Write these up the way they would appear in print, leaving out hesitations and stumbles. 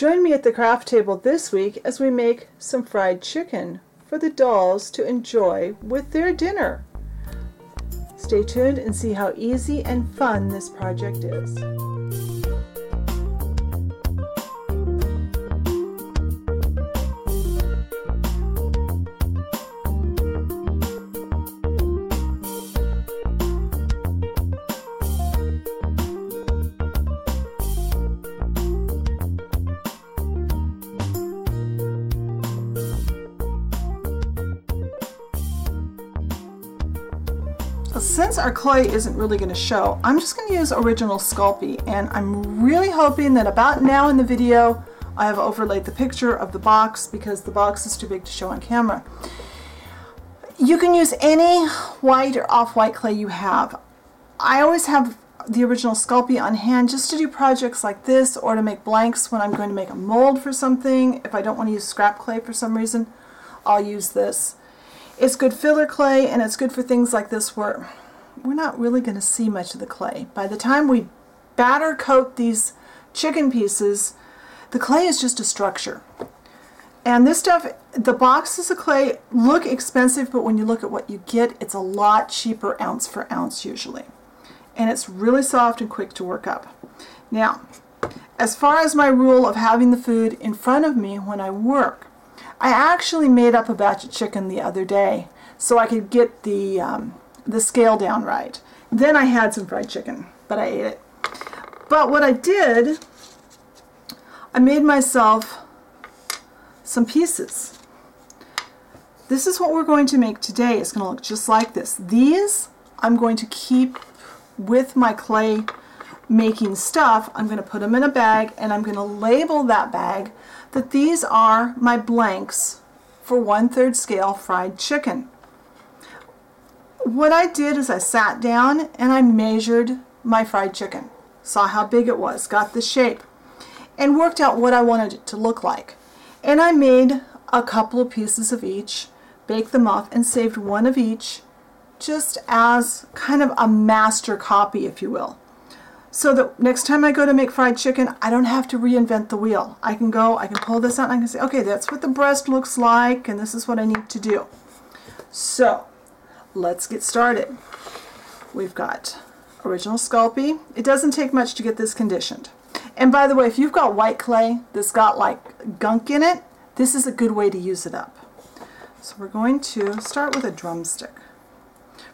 Join me at the craft table this week as we make some fried chicken for the dolls to enjoy with their dinner. Stay tuned and see how easy and fun this project is. Since our clay isn't really going to show, I'm just going to use original Sculpey, and I'm really hoping that about now in the video I have overlaid the picture of the box because the box is too big to show on camera. You can use any white or off-white clay you have. I always have the original Sculpey on hand just to do projects like this or to make blanks when I'm going to make a mold for something. If I don't want to use scrap clay for some reason, I'll use this. It's good filler clay, and it's good for things like this where we're not really going to see much of the clay. By the time we batter coat these chicken pieces, the clay is just a structure. And this stuff, the boxes of clay look expensive, but when you look at what you get, it's a lot cheaper ounce for ounce usually. And it's really soft and quick to work up. Now, as far as my rule of having the food in front of me when I work, I actually made up a batch of chicken the other day so I could get the scale down right. Then I had some fried chicken, but I ate it. But what I did, I made myself some pieces. This is what we're going to make today. It's going to look just like this. These I'm going to keep with my clay making stuff. I'm going to put them in a bag, and I'm going to label that bag that these are my blanks for 1/3 scale fried chicken. What I did is I sat down and I measured my fried chicken, saw how big it was, got the shape, and worked out what I wanted it to look like. And I made a couple of pieces of each, baked them off, and saved one of each just as kind of a master copy, if you will. So that next time I go to make fried chicken, I don't have to reinvent the wheel. I can pull this out and I can say, okay, that's what the breast looks like, and this is what I need to do. So let's get started. We've got original Sculpey. It doesn't take much to get this conditioned. And by the way, if you've got white clay that's got like gunk in it, this is a good way to use it up. So we're going to start with a drumstick.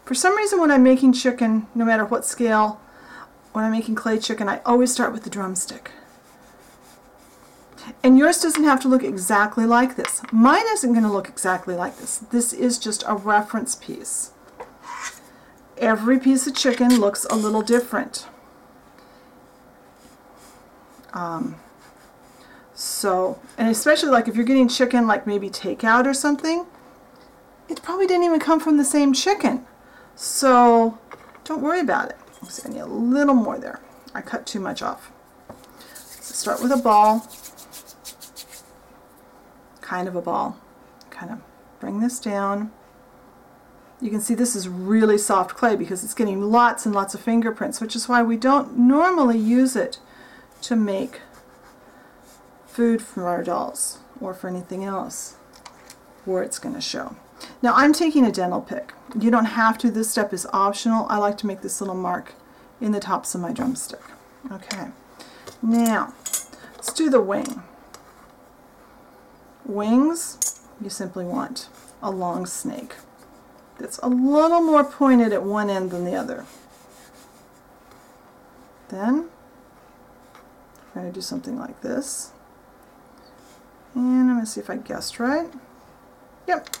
For some reason when I'm making chicken, no matter what scale, when I'm making clay chicken, I always start with the drumstick. And yours doesn't have to look exactly like this. Mine isn't going to look exactly like this. This is just a reference piece. Every piece of chicken looks a little different. And especially like if you're getting chicken like maybe takeout or something, it probably didn't even come from the same chicken. So don't worry about it. I need a little more there. I cut too much off. So start with a ball, kind of a ball. Kind of bring this down. You can see this is really soft clay because it's getting lots and lots of fingerprints, which is why we don't normally use it to make food for our dolls or for anything else where it's going to show. Now I'm taking a dental pick. You don't have to. This step is optional. I like to make this little mark in the tops of my drumstick. Okay, now let's do the wing. Wings, you simply want a long snake that's a little more pointed at one end than the other. Then I'm going to do something like this. And I'm going to see if I guessed right. Yep.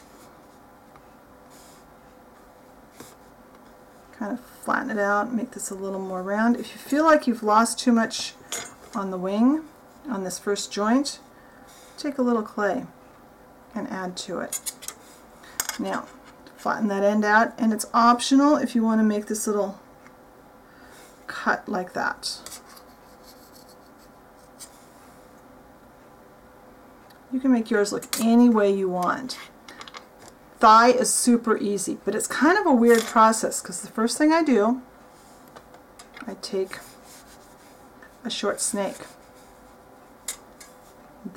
Kind of flatten it out, make this a little more round. If you feel like you've lost too much on the wing, on this first joint, take a little clay and add to it. Now, flatten that end out, and it's optional if you want to make this little cut like that. You can make yours look any way you want. Thigh is super easy, but it's kind of a weird process because the first thing I do, I take a short snake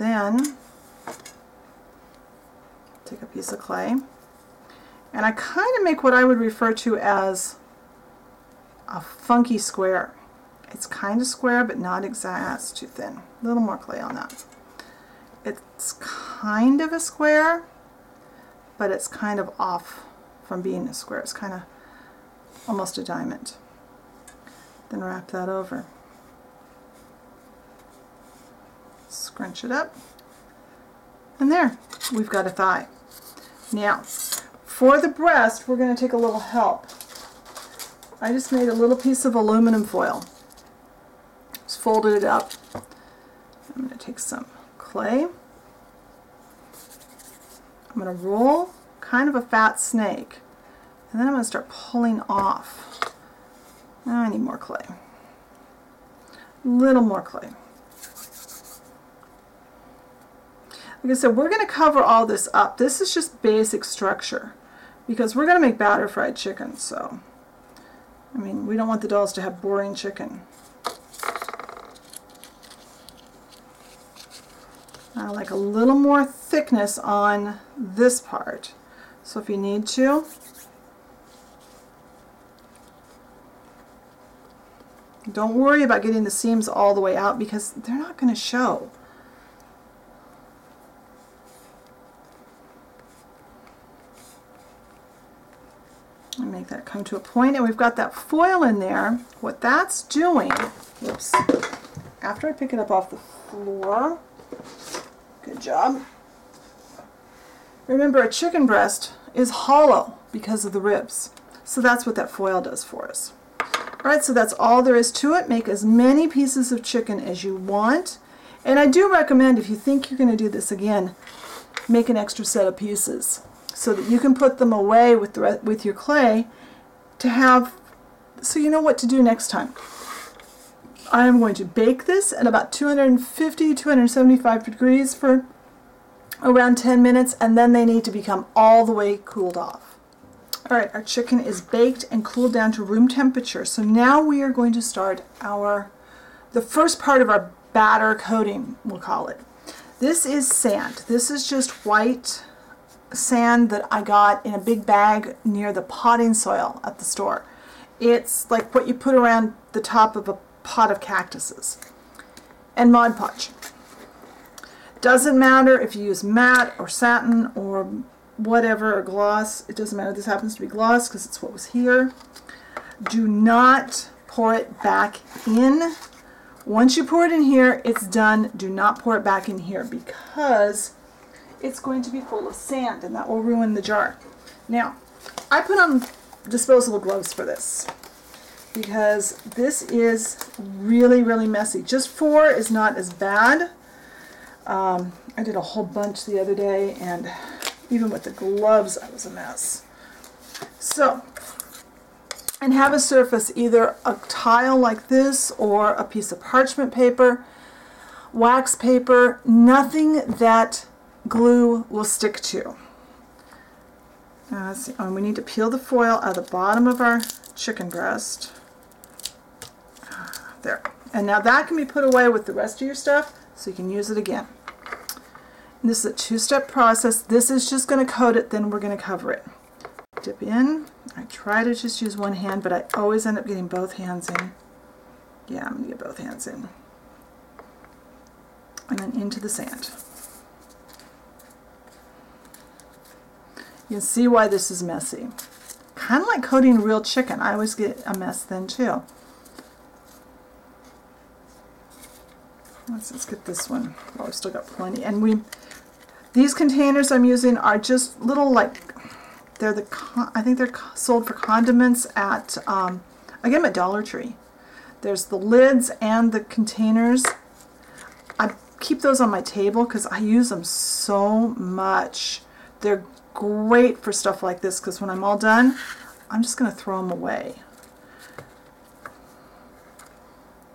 then take a piece of clay, and I kind of make what I would refer to as a funky square. It's kind of square, but not exact. It's too thin. A little more clay on that. It's kind of a square, but it's kind of off from being a square. It's kind of almost a diamond. Then wrap that over. Scrunch it up. And there, we've got a thigh. Now, for the breast, we're going to take a little help. I just made a little piece of aluminum foil. Just folded it up. I'm going to take some clay. I'm going to roll kind of a fat snake. And then I'm going to start pulling off. Now I need more clay. A little more clay. Like I said, we're going to cover all this up. This is just basic structure because we're going to make batter fried chicken. So, I mean, we don't want the dolls to have boring chicken. I like a little more thickness on this part. So if you need to, don't worry about getting the seams all the way out because they're not going to show. And make that come to a point, and we've got that foil in there. What that's doing, whoops, after I pick it up off the floor, good job. Remember, a chicken breast is hollow because of the ribs. So that's what that foil does for us. Alright, so that's all there is to it. Make as many pieces of chicken as you want. And I do recommend, if you think you're going to do this again, make an extra set of pieces so that you can put them away with your clay to have, so you know what to do next time. I am going to bake this at about 250, 275 degrees for around 10 minutes, and then they need to become all the way cooled off. Alright, our chicken is baked and cooled down to room temperature. So now we are going to start the first part of our batter coating, we'll call it. This is sand. This is just white sand that I got in a big bag near the potting soil at the store. It's like what you put around the top of a pot of cactuses. And Mod Podge. Doesn't matter if you use matte or satin or whatever, or gloss. It doesn't matter. This happens to be gloss because it's what was here. Do not pour it back in. Once you pour it in here, it's done. Do not pour it back in here because it's going to be full of sand and that will ruin the jar. Now, I put on disposable gloves for this because this is really, really messy. Just 4 is not as bad. I did a whole bunch the other day, and even with the gloves, I was a mess. So, and have a surface, either a tile like this or a piece of parchment paper, wax paper, nothing that glue will stick to. Let's see. Oh, we need to peel the foil out of the bottom of our chicken breast. There. And now that can be put away with the rest of your stuff so you can use it again. And this is a 2-step process. This is just going to coat it, then we're going to cover it. Dip in. I try to just use one hand, but I always end up getting both hands in. Yeah, I'm going to get both hands in. And then into the sand. You can see why this is messy. Kind of like coating real chicken. I always get a mess then too. Let's get this one. Oh, we've still got plenty. And these containers I'm using are just little, like, I think they're sold for condiments at, I get them at Dollar Tree. There's the lids and the containers. I keep those on my table because I use them so much. They're great for stuff like this because when I'm all done, I'm just going to throw them away.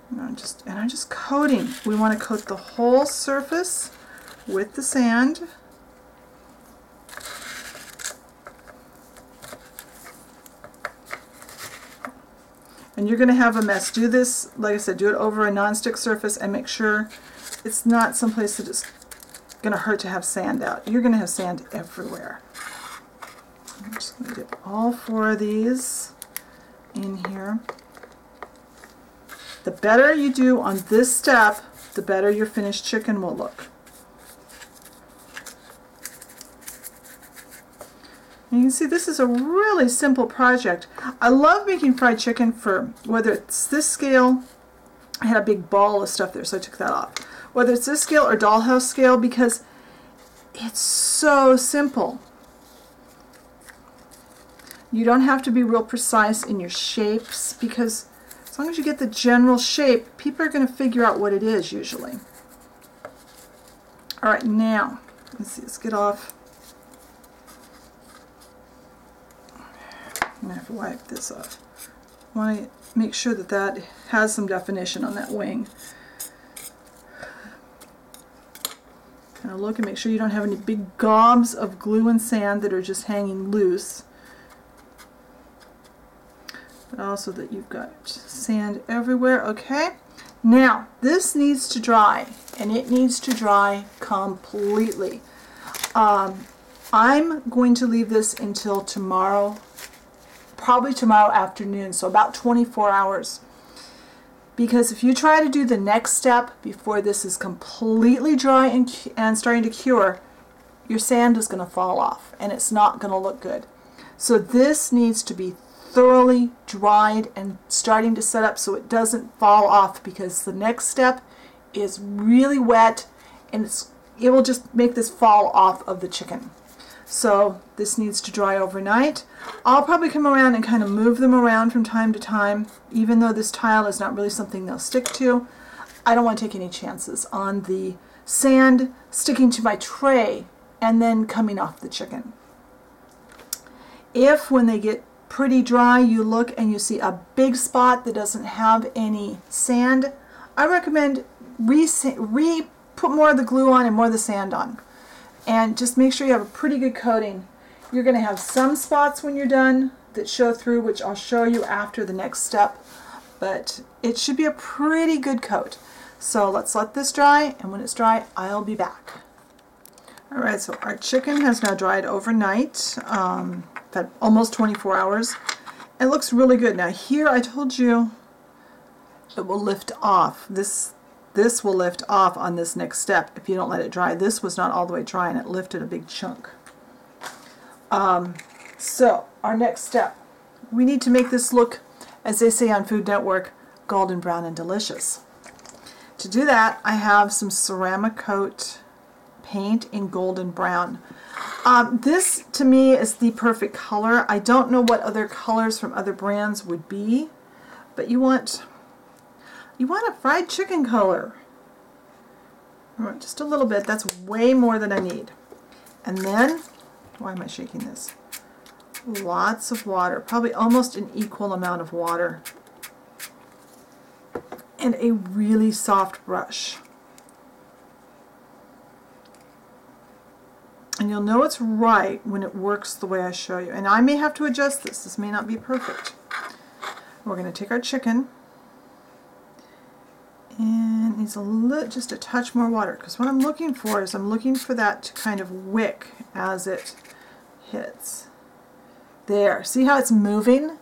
And I'm just coating. We want to coat the whole surface with the sand. And you're going to have a mess. Do this, like I said, do it over a nonstick surface and make sure it's not someplace that is going to hurt to have sand out. You're going to have sand everywhere. I'm just going to dip all 4 of these in here. The better you do on this step, the better your finished chicken will look. And you can see this is a really simple project. I love making fried chicken for whether it's this scale. I had a big ball of stuff there, so I took that off. Whether it's this scale or dollhouse scale, because it's so simple. You don't have to be real precise in your shapes, because as long as you get the general shape, people are going to figure out what it is usually. All right, now, let's get off. I'm going to have to wipe this off. I want to make sure that that has some definition on that wing. Kind of look and make sure you don't have any big gobs of glue and sand that are just hanging loose. But also that you've got sand everywhere. Okay, now this needs to dry, and it needs to dry completely. I'm going to leave this until tomorrow, probably tomorrow afternoon, so about 24 hours. Because if you try to do the next step before this is completely dry and starting to cure, your sand is going to fall off and it's not going to look good. So this needs to be thoroughly dried and starting to set up so it doesn't fall off, because the next step is really wet and it will just make this fall off of the chicken. So this needs to dry overnight. I'll probably come around and kind of move them around from time to time. Even though this tile is not really something they'll stick to, I don't want to take any chances on the sand sticking to my tray and then coming off the chicken. If when they get pretty dry you look and you see a big spot that doesn't have any sand, I recommend put more of the glue on and more of the sand on. And just make sure you have a pretty good coating. You're going to have some spots when you're done that show through, which I'll show you after the next step, but it should be a pretty good coat. So let's let this dry, and when it's dry, I'll be back. Alright, so our chicken has now dried overnight, had almost 24 hours. It looks really good. Now here I told you it will lift off. This will lift off on this next step if you don't let it dry. This was not all the way dry and it lifted a big chunk. So our next step, we need to make this look, as they say on Food Network, golden brown and delicious. To do that, I have some ceramic coat paint in golden brown. This to me is the perfect color. I don't know what other colors from other brands would be, but you want a fried chicken color. Just a little bit. That's way more than I need. And then, why am I shaking this? Lots of water, probably almost an equal amount of water. And a really soft brush. And you'll know it's right when it works the way I show you. And I may have to adjust this. This may not be perfect. We're going to take our chicken. And it needs just a touch more water, because what I'm looking for is I'm looking for that to kind of wick as it hits. There. See how it's moving?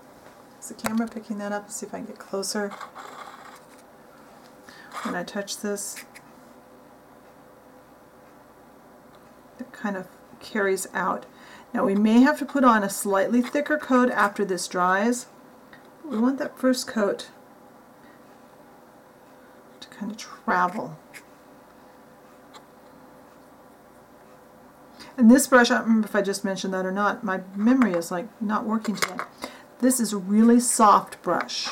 Is the camera picking that up? Let's see if I can get closer. When I touch this, it kind of carries out. Now we may have to put on a slightly thicker coat after this dries. We want that first coat to kind of travel. And this brush, I don't remember if I just mentioned that or not. My memory is like not working today. This is a really soft brush.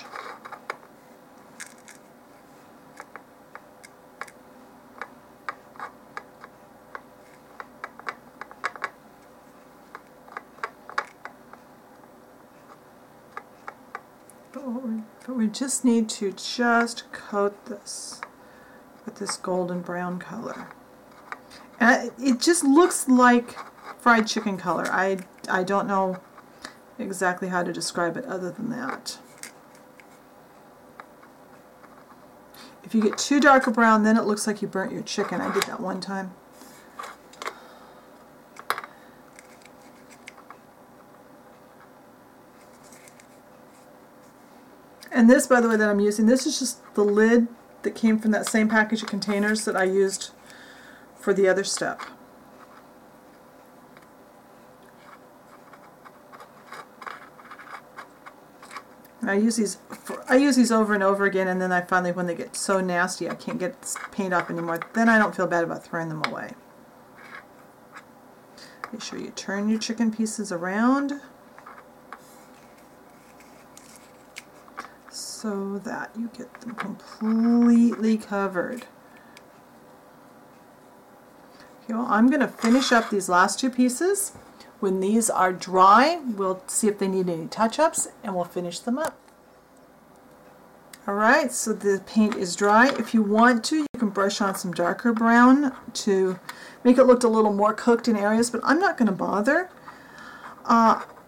But we just need to just coat this with this golden brown color. And it just looks like fried chicken color. I don't know exactly how to describe it other than that. If you get too dark a brown, then it looks like you burnt your chicken. I did that one time. And this, by the way, that I'm using, this is just the lid that came from that same package of containers that I used for the other step. And I use these over and over again, and then I finally, when they get so nasty I can't get paint off anymore, then I don't feel bad about throwing them away. Make sure you turn your chicken pieces around so that you get them completely covered. Okay, well, I'm going to finish up these last two pieces. When these are dry, we'll see if they need any touch-ups, and we'll finish them up. Alright, so the paint is dry. If you want to, you can brush on some darker brown to make it look a little more cooked in areas, but I'm not going to bother.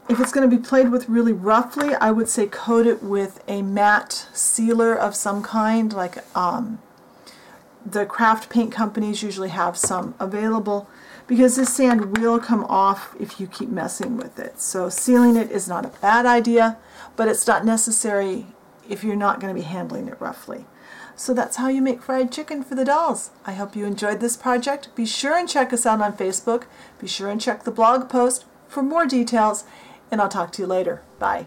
If it's going to be played with really roughly, I would say coat it with a matte sealer of some kind, like the craft paint companies usually have some available, because this sand will come off if you keep messing with it. So sealing it is not a bad idea, but it's not necessary if you're not going to be handling it roughly. So that's how you make fried chicken for the dolls. I hope you enjoyed this project. Be sure and check us out on Facebook. Be sure and check the blog post for more details, and I'll talk to you later. Bye.